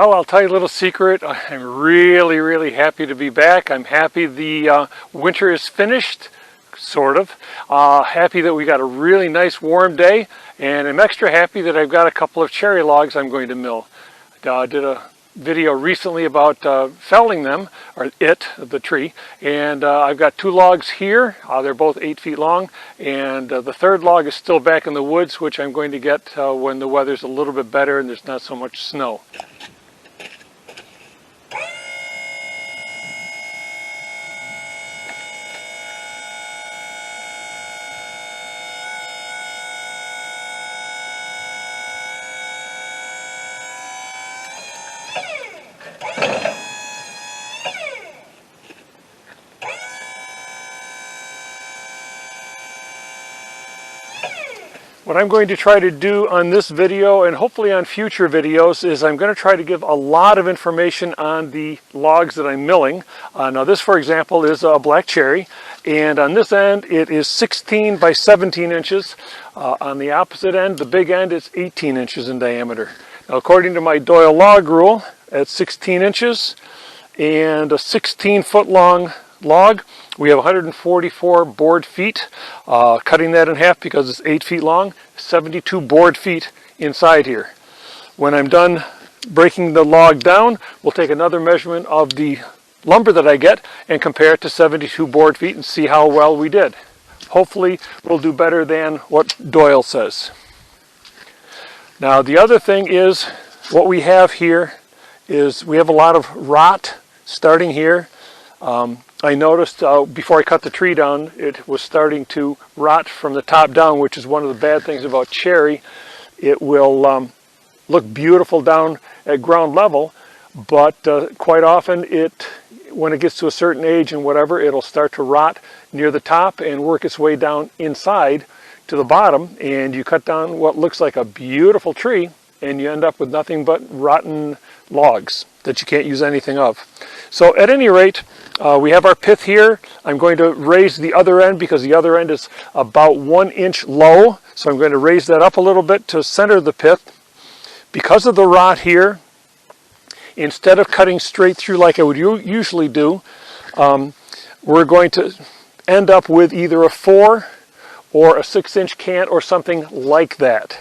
Well, I'll tell you a little secret. I'm really happy to be back. I'm happy the winter is finished, sort of. Happy that we got a really nice warm day, and I'm extra happy that I've got a couple of cherry logs I'm going to mill. I did a video recently about felling them, or the tree, and I've got two logs here. They're both 8 feet long, and the third log is still back in the woods, which I'm going to get when the weather's a little bit better and there's not so much snow. What I'm going to try to do on this video, and hopefully on future videos, is I'm going to try to give a lot of information on the logs that I'm milling. Now this, for example, is a black cherry, and on this end it is 16 by 17 inches. On the opposite end, the big end, is 18 inches in diameter. Now, according to my Doyle log rule, at 16 inches and a 16-foot long log, we have 144 board feet. Cutting that in half because it's 8 feet long, 72 board feet inside here. When I'm done breaking the log down, we'll take another measurement of the lumber that I get and compare it to 72 board feet and see how well we did. Hopefully we'll do better than what Doyle says. Now the other thing is, what we have here is we have a lot of rot starting here. I noticed before I cut the tree down, it was starting to rot from the top down, which is one of the bad things about cherry. It will look beautiful down at ground level, but quite often when it gets to a certain age and whatever, it'll start to rot near the top and work its way down inside to the bottom, and you cut down what looks like a beautiful tree and you end up with nothing but rotten logs that you can't use anything of. So at any rate, we have our pith here. I'm going to raise the other end because the other end is about 1 inch low. So I'm going to raise that up a little bit to center the pith. Because of the rot here, instead of cutting straight through like I would usually do, we're going to end up with either a 4 or a 6-inch cant or something like that.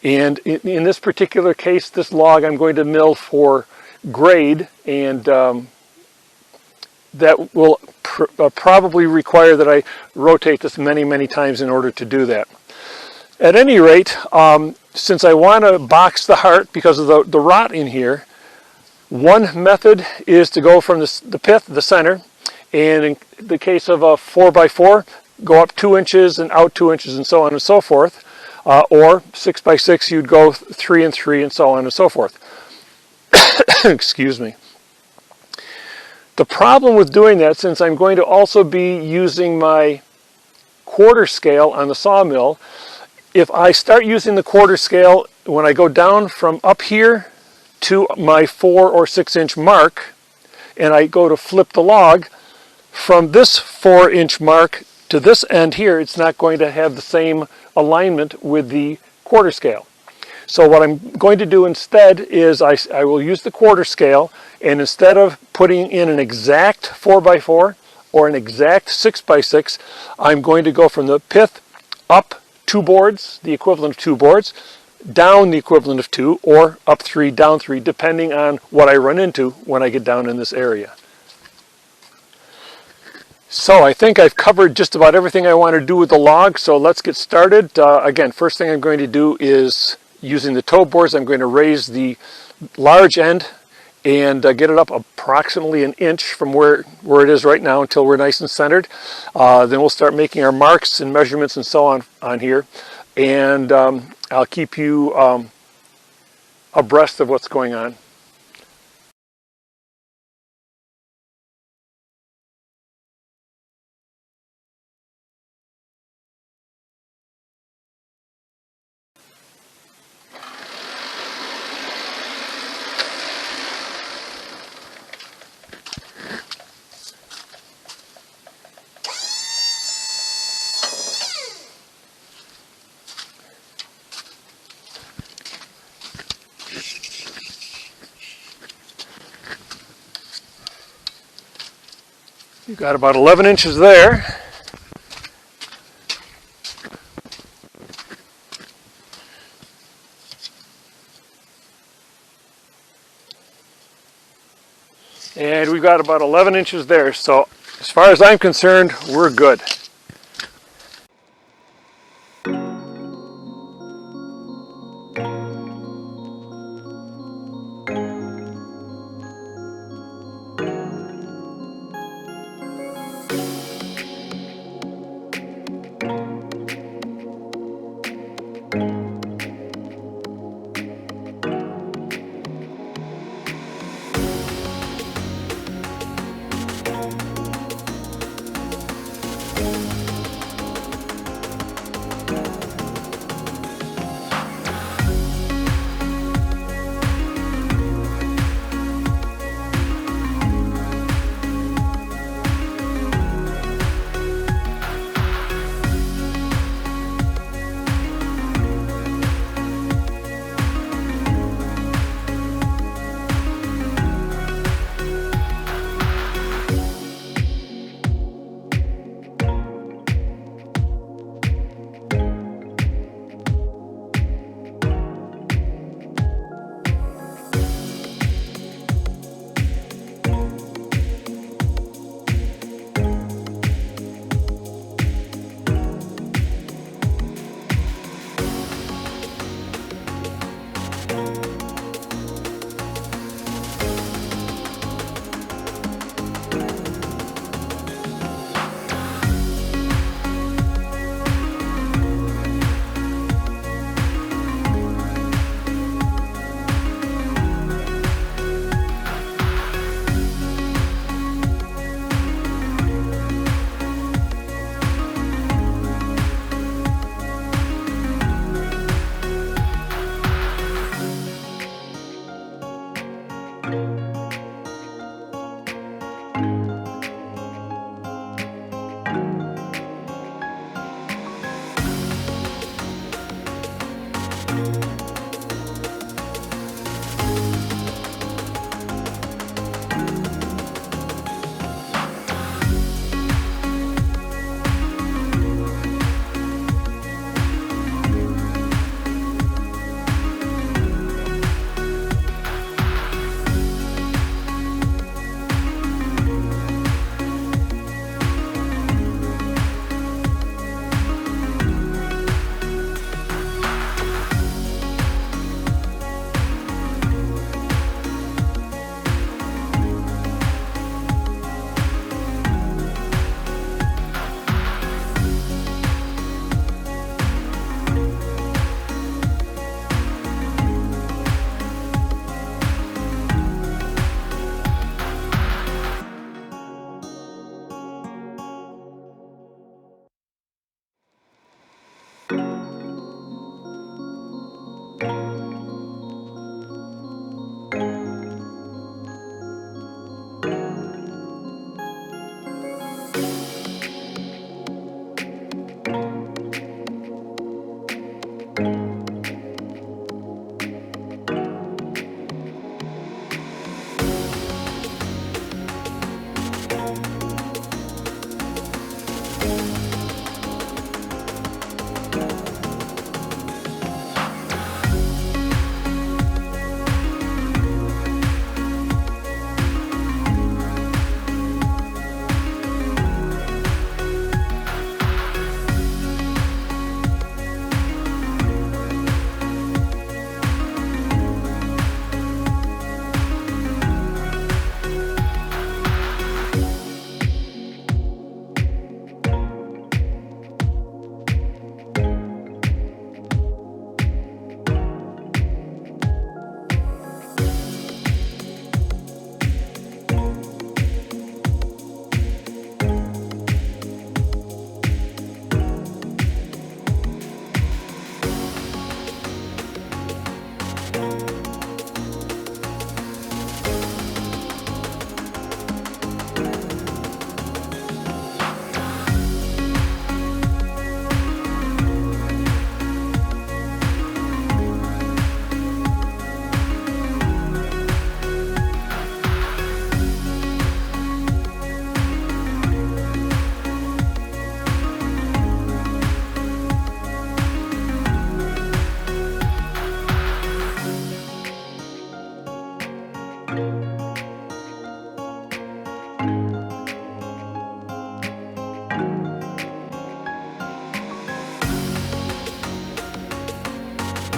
And in this particular case, this log I'm going to mill for grade, and that will probably require that I rotate this many times in order to do that. At any rate, since I want to box the heart because of the rot in here, one method is to go from the pith, the center, and in the case of a 4x4, go up 2 inches and out 2 inches and so on and so forth. Or 6x6, you'd go 3 and 3 and so on and so forth. Excuse me. The problem with doing that, since I'm going to also be using my quarter scale on the sawmill, if I start using the quarter scale when I go down from up here to my 4 or 6 inch mark, and I go to flip the log, from this 4-inch mark to this end here, it's not going to have the same alignment with the quarter scale. So what I'm going to do instead is I will use the quarter scale, and instead of putting in an exact 4x4 or an exact 6x6, I'm going to go from the pith up 2 boards, the equivalent of 2 boards, down the equivalent of 2, or up 3, down 3, depending on what I run into when I get down in this area. So I think I've covered just about everything I want to do with the log, so let's get started. Again, first thing I'm going to do is, using the toe boards, I'm going to raise the large end and get it up approximately 1 inch from where it is right now until we're nice and centered. Then we'll start making our marks and measurements and so on here, and I'll keep you abreast of what's going on. You've got about 11 inches there. And we've got about 11 inches there. So as far as I'm concerned, we're good.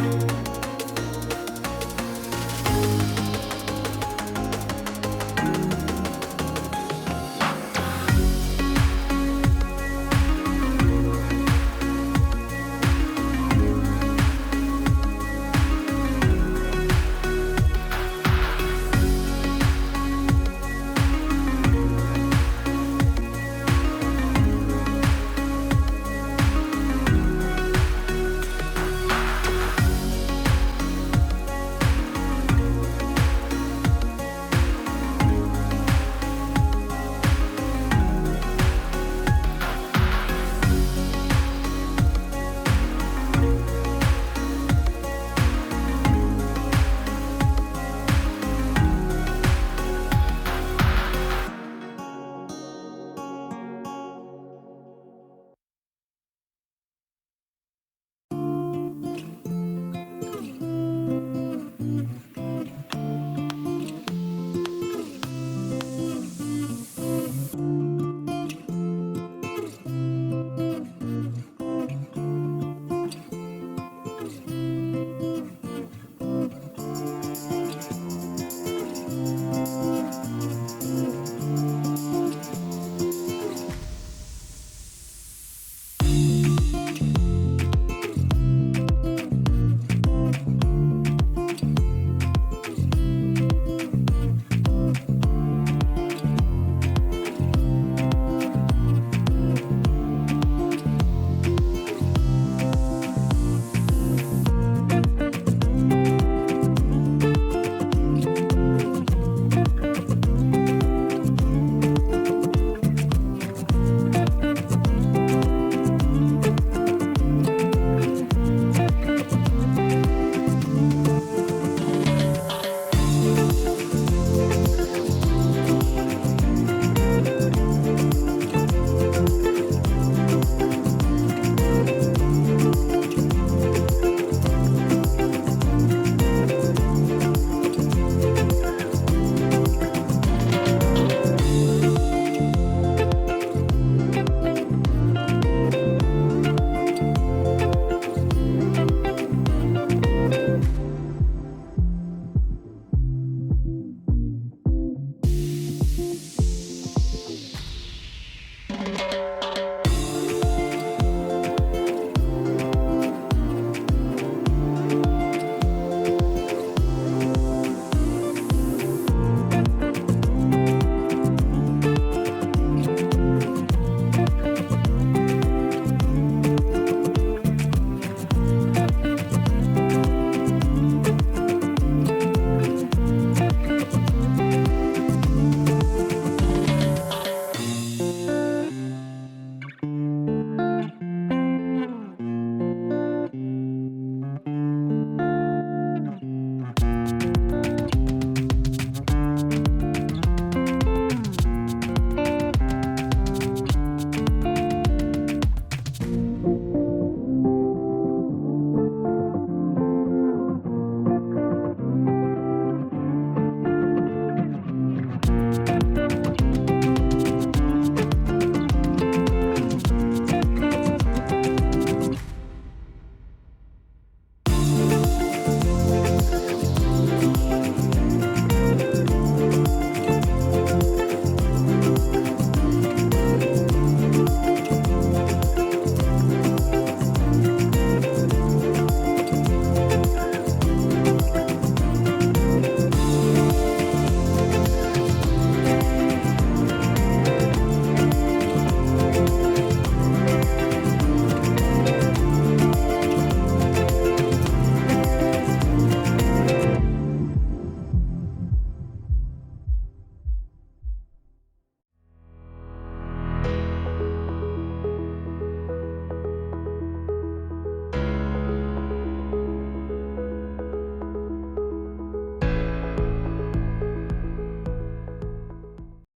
you.